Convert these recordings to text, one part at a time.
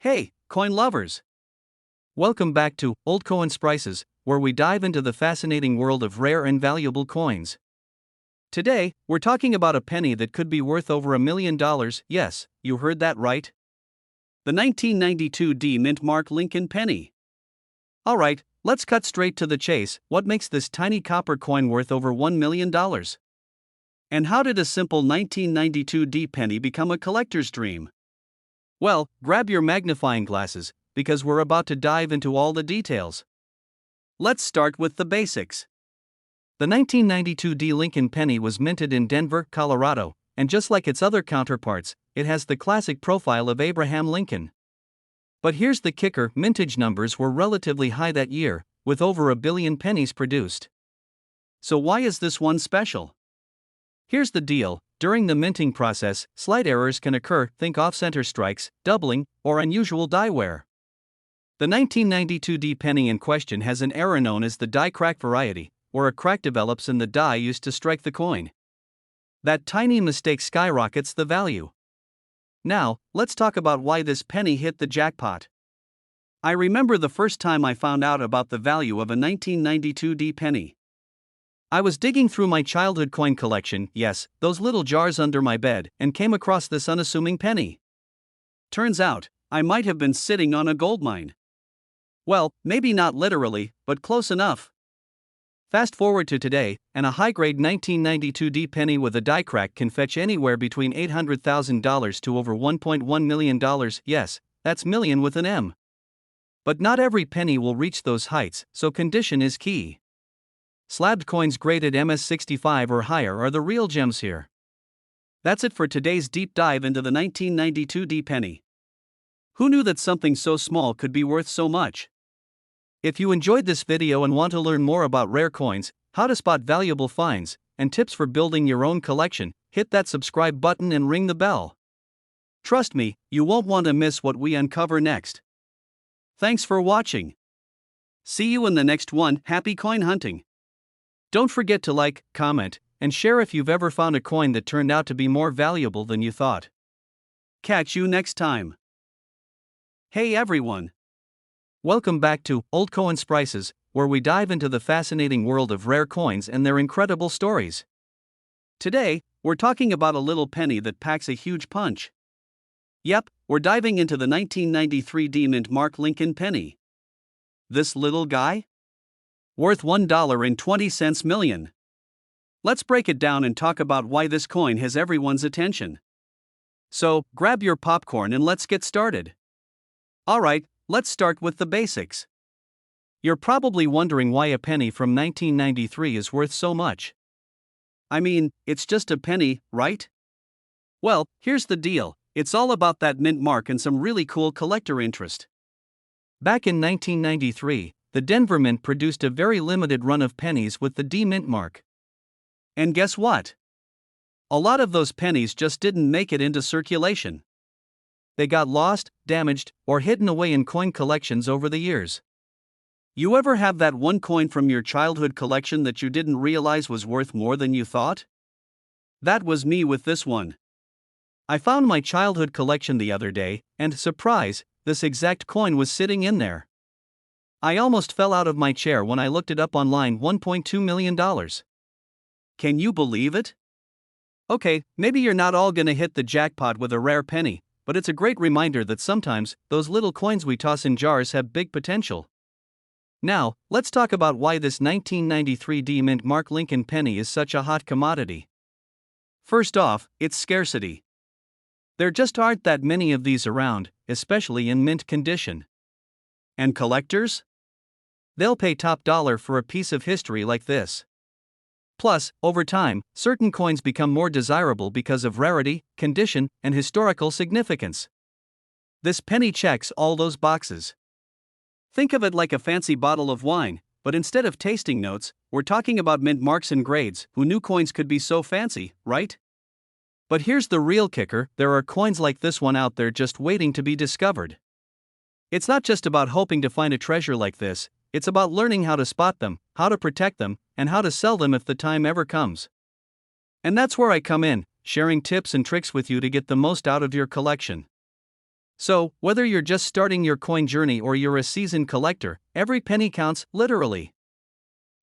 Hey, coin lovers! Welcome back to Old Coins Prices, where we dive into the fascinating world of rare and valuable coins. Today, we're talking about a penny that could be worth over $1 million. Yes, you heard that right. The 1992 D Mint Mark Lincoln penny. Alright, let's cut straight to the chase. What makes this tiny copper coin worth over $1 million? And how did a simple 1992 D penny become a collector's dream? Well, grab your magnifying glasses, because we're about to dive into all the details. Let's start with the basics. The 1992 D Lincoln penny was minted in Denver, Colorado, and just like its other counterparts, it has the classic profile of Abraham Lincoln. But here's the kicker: mintage numbers were relatively high that year, with over 1 billion pennies produced. So why is this one special? Here's the deal: during the minting process, slight errors can occur, think off-center strikes, doubling, or unusual die wear. The 1992 D penny in question has an error known as the die crack variety, where a crack develops in the die used to strike the coin. That tiny mistake skyrockets the value. Now, let's talk about why this penny hit the jackpot. I remember the first time I found out about the value of a 1992 D penny. I was digging through my childhood coin collection, yes, those little jars under my bed, and came across this unassuming penny. Turns out, I might have been sitting on a goldmine. Well, maybe not literally, but close enough. Fast forward to today, and a high-grade 1992 D penny with a die crack can fetch anywhere between $800,000 to over $1.1 million. Yes, that's million with an M. But not every penny will reach those heights, so condition is key. Slabbed coins graded MS65 or higher are the real gems here. That's it for today's deep dive into the 1992 D penny. Who knew that something so small could be worth so much? If you enjoyed this video and want to learn more about rare coins, how to spot valuable finds, and tips for building your own collection, hit that subscribe button and ring the bell. Trust me, you won't want to miss what we uncover next. Thanks for watching. See you in the next one. Happy coin hunting! Don't forget to like, comment, and share if you've ever found a coin that turned out to be more valuable than you thought. Catch you next time. Hey everyone! Welcome back to Old Coins Prices, where we dive into the fascinating world of rare coins and their incredible stories. Today, we're talking about a little penny that packs a huge punch. Yep, we're diving into the 1993 D Mint Mark Lincoln penny. This little guy? Worth $1.20 million. Let's break it down and talk about why this coin has everyone's attention. So, grab your popcorn and let's get started. Alright, let's start with the basics. You're probably wondering why a penny from 1993 is worth so much. I mean, it's just a penny, right? Well, here's the deal: it's all about that mint mark and some really cool collector interest. Back in 1993, the Denver Mint produced a very limited run of pennies with the D Mint mark. And guess what? A lot of those pennies just didn't make it into circulation. They got lost, damaged, or hidden away in coin collections over the years. You ever have that one coin from your childhood collection that you didn't realize was worth more than you thought? That was me with this one. I found my childhood collection the other day, and surprise, this exact coin was sitting in there. I almost fell out of my chair when I looked it up online. $1.2 million. Can you believe it? Okay, maybe you're not all gonna hit the jackpot with a rare penny, but it's a great reminder that sometimes, those little coins we toss in jars have big potential. Now, let's talk about why this 1993 D Mint Mark Lincoln penny is such a hot commodity. First off, its scarcity. There just aren't that many of these around, especially in mint condition. And collectors? They'll pay top dollar for a piece of history like this. Plus, over time, certain coins become more desirable because of rarity, condition, and historical significance. This penny checks all those boxes. Think of it like a fancy bottle of wine, but instead of tasting notes, we're talking about mint marks and grades. Who knew coins could be so fancy, right? But here's the real kicker: there are coins like this one out there just waiting to be discovered. It's not just about hoping to find a treasure like this, it's about learning how to spot them, how to protect them, and how to sell them if the time ever comes. And that's where I come in, sharing tips and tricks with you to get the most out of your collection. So, whether you're just starting your coin journey or you're a seasoned collector, every penny counts, literally.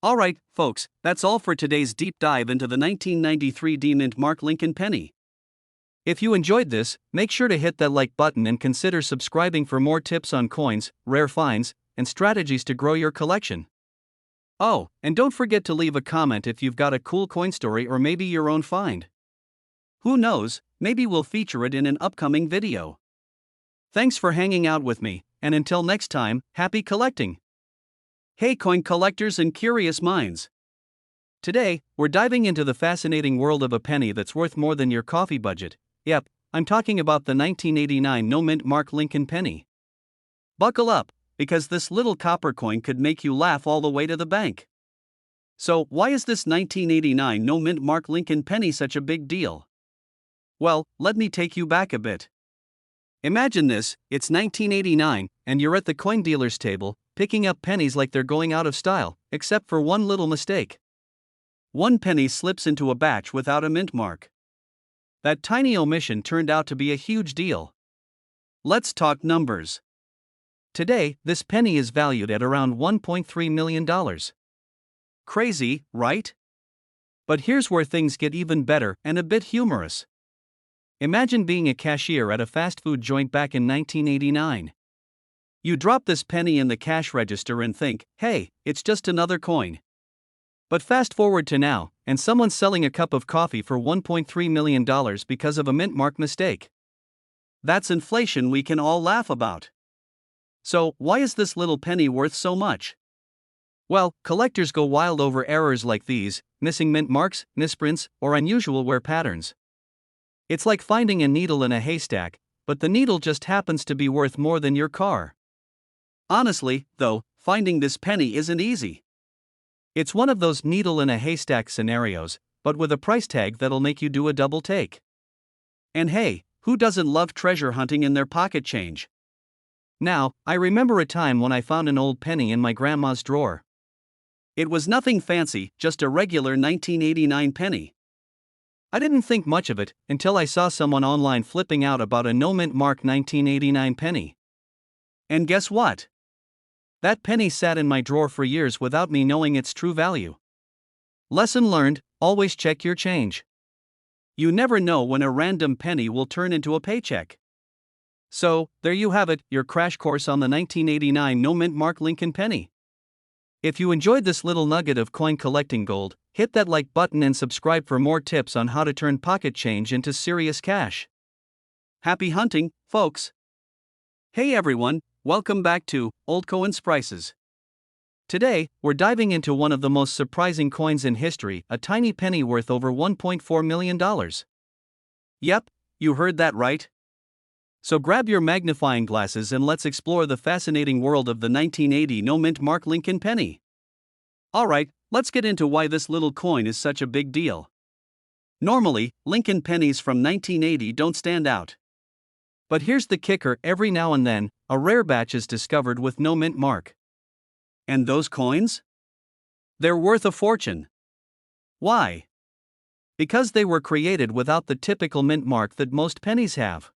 Alright, folks, that's all for today's deep dive into the 1993 D-Mint Mark Lincoln penny. If you enjoyed this, make sure to hit that like button and consider subscribing for more tips on coins, rare finds, and strategies to grow your collection. Oh, and don't forget to leave a comment if you've got a cool coin story or maybe your own find. Who knows, maybe we'll feature it in an upcoming video. Thanks for hanging out with me, and until next time, happy collecting! Hey coin collectors and curious minds! Today, we're diving into the fascinating world of a penny that's worth more than your coffee budget. Yep, I'm talking about the 1989 no-mint Mark Lincoln penny. Buckle up, because this little copper coin could make you laugh all the way to the bank. So, why is this 1989 no-mint Mark Lincoln penny such a big deal? Well, let me take you back a bit. Imagine this, it's 1989, and you're at the coin dealer's table, picking up pennies like they're going out of style, except for one little mistake. One penny slips into a batch without a mint mark. That tiny omission turned out to be a huge deal. Let's talk numbers. Today, this penny is valued at around $1.3 million. Crazy, right? But here's where things get even better and a bit humorous. Imagine being a cashier at a fast food joint back in 1989. You drop this penny in the cash register and think, hey, it's just another coin. But fast forward to now, and someone's selling a cup of coffee for $1.3 million because of a mint mark mistake. That's inflation we can all laugh about. So, why is this little penny worth so much? Well, collectors go wild over errors like these, missing mint marks, misprints, or unusual wear patterns. It's like finding a needle in a haystack, but the needle just happens to be worth more than your car. Honestly, though, finding this penny isn't easy. It's one of those needle in a haystack scenarios, but with a price tag that'll make you do a double take. And hey, who doesn't love treasure hunting in their pocket change? Now, I remember a time when I found an old penny in my grandma's drawer. It was nothing fancy, just a regular 1989 penny. I didn't think much of it until I saw someone online flipping out about a no-mint mark 1989 penny. And guess what? That penny sat in my drawer for years without me knowing its true value. Lesson learned, always check your change. You never know when a random penny will turn into a paycheck. So, there you have it, your crash course on the 1989 no-mint Mark Lincoln penny. If you enjoyed this little nugget of coin collecting gold, hit that like button and subscribe for more tips on how to turn pocket change into serious cash. Happy hunting, folks! Hey everyone, welcome back to Old Coins Prices. Today, we're diving into one of the most surprising coins in history, a tiny penny worth over $1.4 million. Yep, you heard that right. So grab your magnifying glasses and let's explore the fascinating world of the 1980 no-mint Mark Lincoln penny. Alright, let's get into why this little coin is such a big deal. Normally, Lincoln pennies from 1980 don't stand out. But here's the kicker, every now and then, a rare batch is discovered with no mint mark. And those coins? They're worth a fortune. Why? Because they were created without the typical mint mark that most pennies have.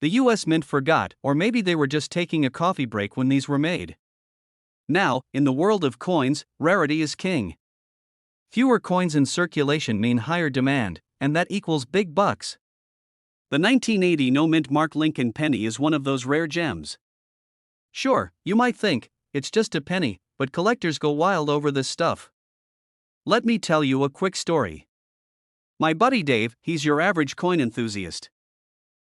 The US Mint forgot, or maybe they were just taking a coffee break when these were made. Now, in the world of coins, rarity is king. Fewer coins in circulation mean higher demand, and that equals big bucks. The 1980 no-mint Mark Lincoln penny is one of those rare gems. Sure, you might think, it's just a penny, but collectors go wild over this stuff. Let me tell you a quick story. My buddy Dave, he's your average coin enthusiast.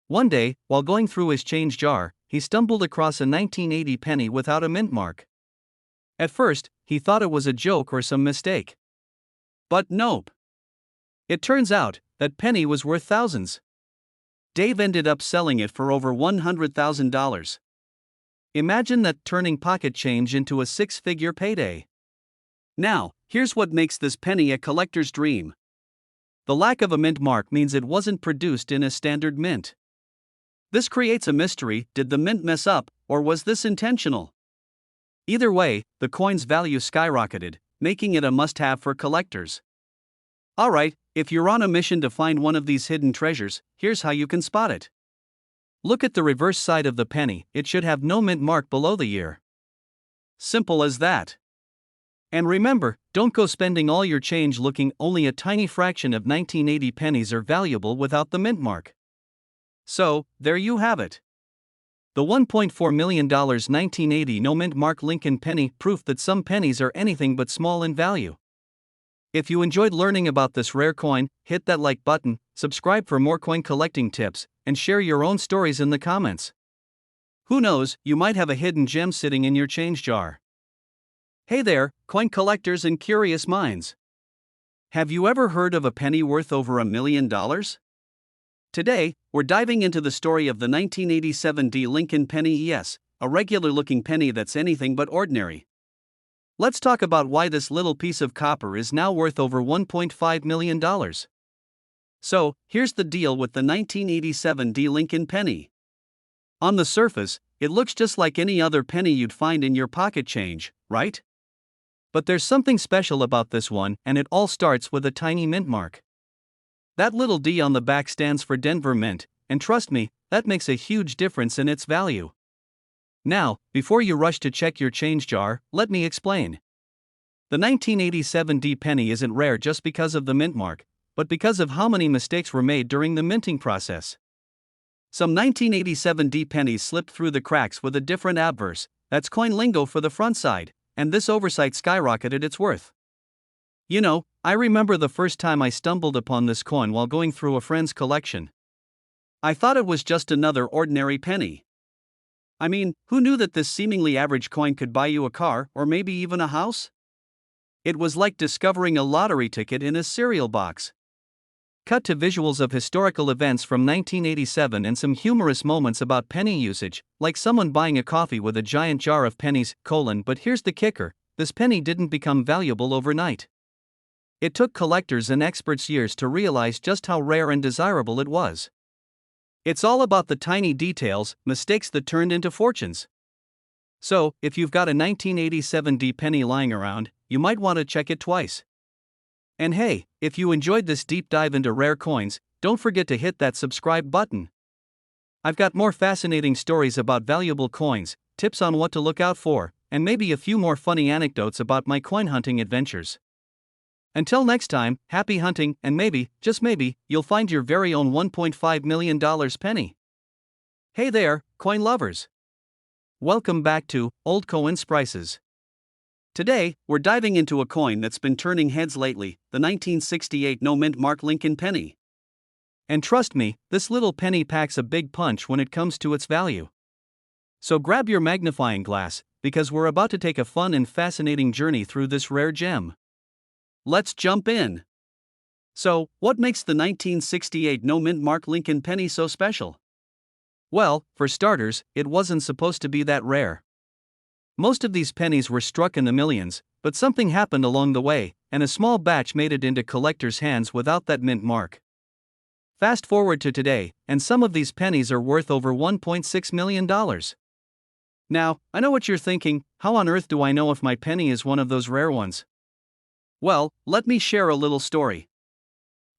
One day, while going through his change jar, he stumbled across a 1980 penny without a mint mark. At first, he thought it was a joke or some mistake. But nope. It turns out, that penny was worth thousands. Dave ended up selling it for over $100,000. Imagine that, turning pocket change into a six-figure payday. Now, here's what makes this penny a collector's dream. The lack of a mint mark means it wasn't produced in a standard mint. This creates a mystery: did the mint mess up, or was this intentional? Either way, the coin's value skyrocketed, making it a must-have for collectors. Alright, if you're on a mission to find one of these hidden treasures, here's how you can spot it. Look at the reverse side of the penny, it should have no mint mark below the year. Simple as that. And remember, don't go spending all your change looking only a tiny fraction of 1980 pennies are valuable without the mint mark. So, there you have it. The $1.4 million 1980 no mint mark Lincoln penny, proof that some pennies are anything but small in value. If you enjoyed learning about this rare coin, hit that like button, subscribe for more coin collecting tips, and share your own stories in the comments. Who knows, you might have a hidden gem sitting in your change jar. Hey there, coin collectors and curious minds. Have you ever heard of a penny worth over $1 million? Today, we're diving into the story of the 1987 Lincoln penny. Yes, a regular-looking penny that's anything but ordinary. Let's talk about why this little piece of copper is now worth over $1.5 million. So, here's the deal with the 1987 Lincoln penny. On the surface, it looks just like any other penny you'd find in your pocket change, right? But there's something special about this one, and it all starts with a tiny mint mark. That little D on the back stands for Denver Mint, and trust me, that makes a huge difference in its value. Now, before you rush to check your change jar, let me explain. The 1987 penny isn't rare just because of the mint mark, but because of how many mistakes were made during the minting process. Some 1987 pennies slipped through the cracks with a different obverse, that's coin lingo for the front side, and this oversight skyrocketed its worth. You know, I remember the first time I stumbled upon this coin while going through a friend's collection. I thought it was just another ordinary penny. I mean, who knew that this seemingly average coin could buy you a car or maybe even a house? It was like discovering a lottery ticket in a cereal box. Cut to visuals of historical events from 1987 and some humorous moments about penny usage, like someone buying a coffee with a giant jar of pennies, but here's the kicker, this penny didn't become valuable overnight. It took collectors and experts years to realize just how rare and desirable it was. It's all about the tiny details, mistakes that turned into fortunes. So, if you've got a 1987 penny lying around, you might want to check it twice. And hey, if you enjoyed this deep dive into rare coins, don't forget to hit that subscribe button. I've got more fascinating stories about valuable coins, tips on what to look out for, and maybe a few more funny anecdotes about my coin hunting adventures. Until next time, happy hunting, and maybe, just maybe, you'll find your very own $1.5 million penny. Hey there, coin lovers. Welcome back to Old Coins Prices. Today, we're diving into a coin that's been turning heads lately, the 1968 no mint mark Lincoln penny. And trust me, this little penny packs a big punch when it comes to its value. So grab your magnifying glass, because we're about to take a fun and fascinating journey through this rare gem. Let's jump in. So, what makes the 1968 no mint mark Lincoln penny so special? Well, for starters, it wasn't supposed to be that rare. Most of these pennies were struck in the millions, but something happened along the way, and a small batch made it into collectors' hands without that mint mark. Fast forward to today, and some of these pennies are worth over $1.6 million. Now, I know what you're thinking, how on earth do I know if my penny is one of those rare ones? Well, let me share a little story.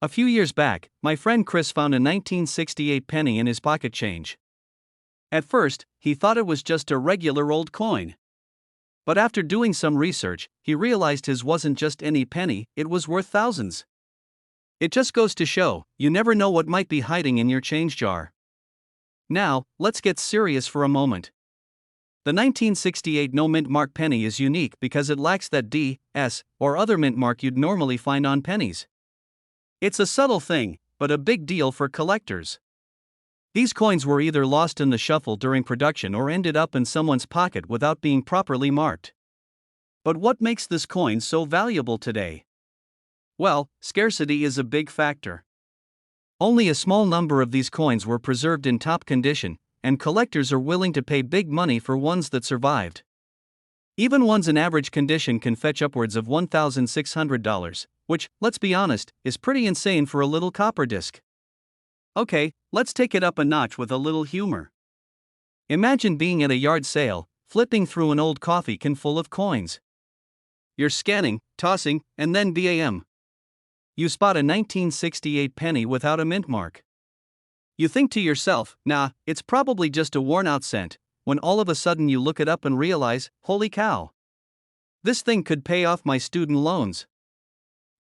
A few years back, my friend Chris found a 1968 penny in his pocket change. At first, he thought it was just a regular old coin. But after doing some research, he realized his wasn't just any penny, it was worth thousands. It just goes to show, you never know what might be hiding in your change jar. Now, let's get serious for a moment. The 1968 no mint mark penny is unique because it lacks that D, S, or other mint mark you'd normally find on pennies. It's a subtle thing, but a big deal for collectors. These coins were either lost in the shuffle during production or ended up in someone's pocket without being properly marked. But what makes this coin so valuable today? Well, scarcity is a big factor. Only a small number of these coins were preserved in top condition, and collectors are willing to pay big money for ones that survived. Even ones in average condition can fetch upwards of $1,600, which, let's be honest, is pretty insane for a little copper disc. Okay, let's take it up a notch with a little humor. Imagine being at a yard sale, flipping through an old coffee can full of coins. You're scanning, tossing, and then bam! You spot a 1968 penny without a mint mark. You think to yourself, nah, it's probably just a worn out cent, when all of a sudden you look it up and realize, holy cow. This thing could pay off my student loans.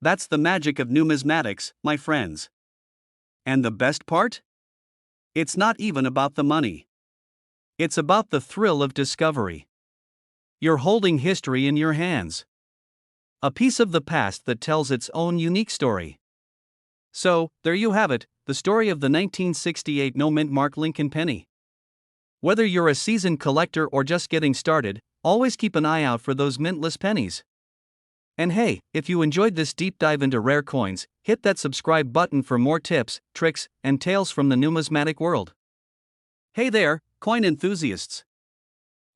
That's the magic of numismatics, my friends. And the best part? It's not even about the money. It's about the thrill of discovery. You're holding history in your hands. A piece of the past that tells its own unique story. So, there you have it, the story of the 1968 no-mint mark Lincoln penny. Whether you're a seasoned collector or just getting started, always keep an eye out for those mintless pennies. And hey, if you enjoyed this deep dive into rare coins, hit that subscribe button for more tips, tricks, and tales from the numismatic world. Hey there, coin enthusiasts!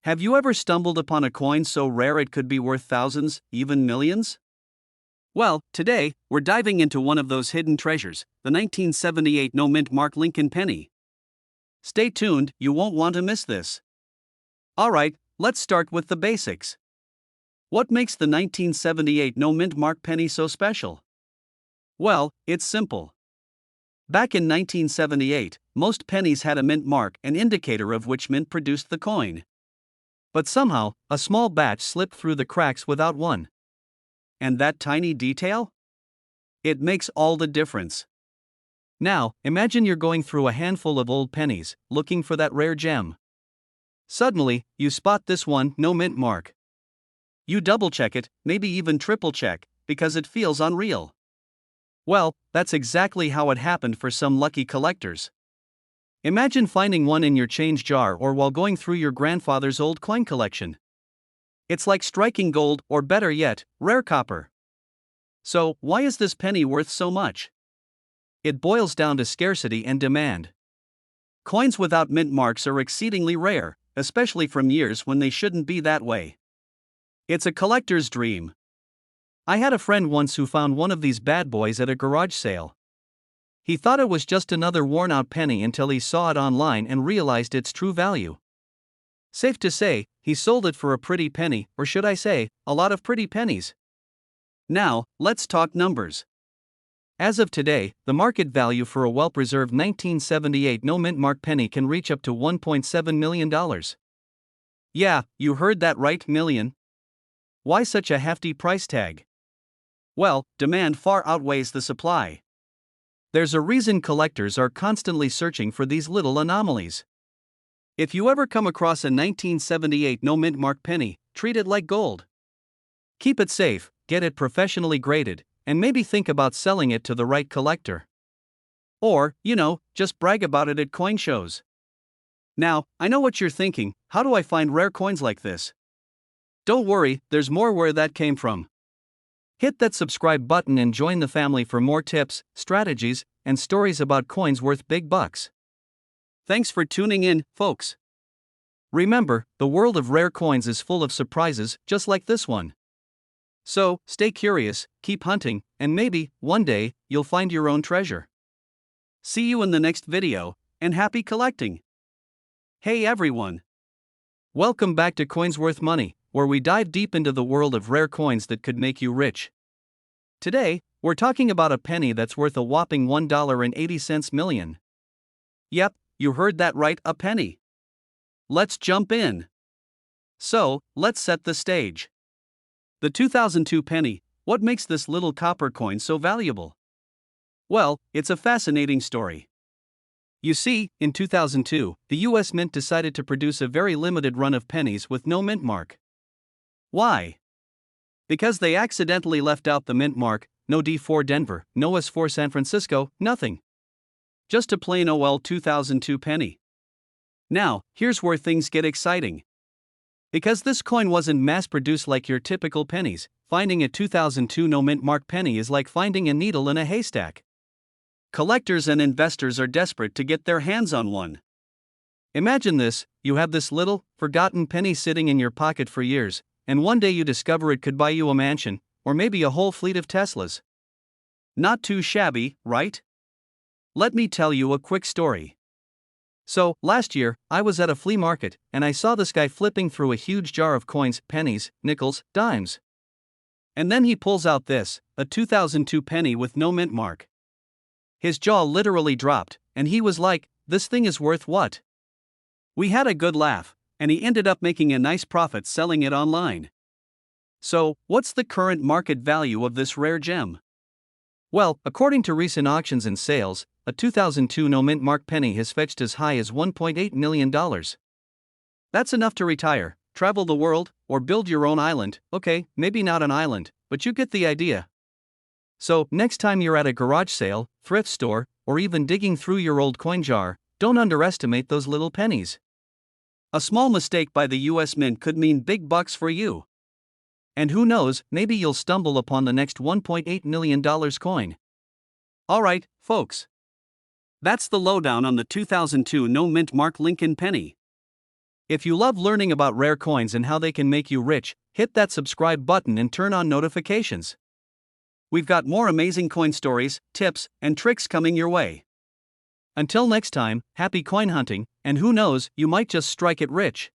Have you ever stumbled upon a coin so rare it could be worth thousands, even millions? Well, today, we're diving into one of those hidden treasures, the 1978 no-mint mark Lincoln penny. Stay tuned, you won't want to miss this. Alright, let's start with the basics. What makes the 1978 no-mint mark penny so special? Well, it's simple. Back in 1978, most pennies had a mint mark, an indicator of which mint produced the coin. But somehow, a small batch slipped through the cracks without one. And that tiny detail? It makes all the difference. Now, imagine you're going through a handful of old pennies, looking for that rare gem. Suddenly, you spot this one, no mint mark. You double-check it, maybe even triple-check, because it feels unreal. Well, that's exactly how it happened for some lucky collectors. Imagine finding one in your change jar or while going through your grandfather's old coin collection. It's like striking gold, or better yet, rare copper. So, why is this penny worth so much? It boils down to scarcity and demand. Coins without mint marks are exceedingly rare, especially from years when they shouldn't be that way. It's a collector's dream. I had a friend once who found one of these bad boys at a garage sale. He thought it was just another worn-out penny until he saw it online and realized its true value. Safe to say, he sold it for a pretty penny, or should I say, a lot of pretty pennies. Now, let's talk numbers. As of today, the market value for a well-preserved 1978 no-mint mark penny can reach up to $1.7 million. Yeah, you heard that right, million. Why such a hefty price tag? Well, demand far outweighs the supply. There's a reason collectors are constantly searching for these little anomalies. If you ever come across a 1978 no-mint mark penny, treat it like gold. Keep it safe, get it professionally graded, and maybe think about selling it to the right collector. Or, just brag about it at coin shows. Now, I know what you're thinking, how do I find rare coins like this? Don't worry, there's more where that came from. Hit that subscribe button and join the family for more tips, strategies, and stories about coins worth big bucks. Thanks for tuning in, folks. Remember, the world of rare coins is full of surprises, just like this one. So, stay curious, keep hunting, and maybe, one day, you'll find your own treasure. See you in the next video, and happy collecting! Hey everyone! Welcome back to Coins Worth Money, where we dive deep into the world of rare coins that could make you rich. Today, we're talking about a penny that's worth a whopping $1.80 million. Yep, you heard that right, a penny. Let's jump in. So, let's set the stage. The 2002 penny, what makes this little copper coin so valuable? Well, it's a fascinating story. You see, in 2002, the US Mint decided to produce a very limited run of pennies with no mint mark. Why? Because they accidentally left out the mint mark, no D for Denver, no S for San Francisco, nothing. Just a plain old 2002 penny. Now, here's where things get exciting. Because this coin wasn't mass-produced like your typical pennies, finding a 2002 no-mint mark penny is like finding a needle in a haystack. Collectors and investors are desperate to get their hands on one. Imagine this, you have this little, forgotten penny sitting in your pocket for years, and one day you discover it could buy you a mansion, or maybe a whole fleet of Teslas. Not too shabby, right? Let me tell you a quick story. So, last year, I was at a flea market, and I saw this guy flipping through a huge jar of coins, pennies, nickels, dimes. And then he pulls out this, a 2002 penny with no mint mark. His jaw literally dropped, and he was like, this thing is worth what? We had a good laugh, and he ended up making a nice profit selling it online. So, what's the current market value of this rare gem? Well, according to recent auctions and sales, a 2002 no mint mark penny has fetched as high as $1.8 million. That's enough to retire, travel the world, or build your own island. Okay, maybe not an island, but you get the idea. So, next time you're at a garage sale, thrift store, or even digging through your old coin jar, don't underestimate those little pennies. A small mistake by the US Mint could mean big bucks for you. And who knows, maybe you'll stumble upon the next $1.8 million coin. Alright, folks. That's the lowdown on the 2002 no mint mark Lincoln penny. If you love learning about rare coins and how they can make you rich, hit that subscribe button and turn on notifications. We've got more amazing coin stories, tips, and tricks coming your way. Until next time, happy coin hunting, and who knows, you might just strike it rich.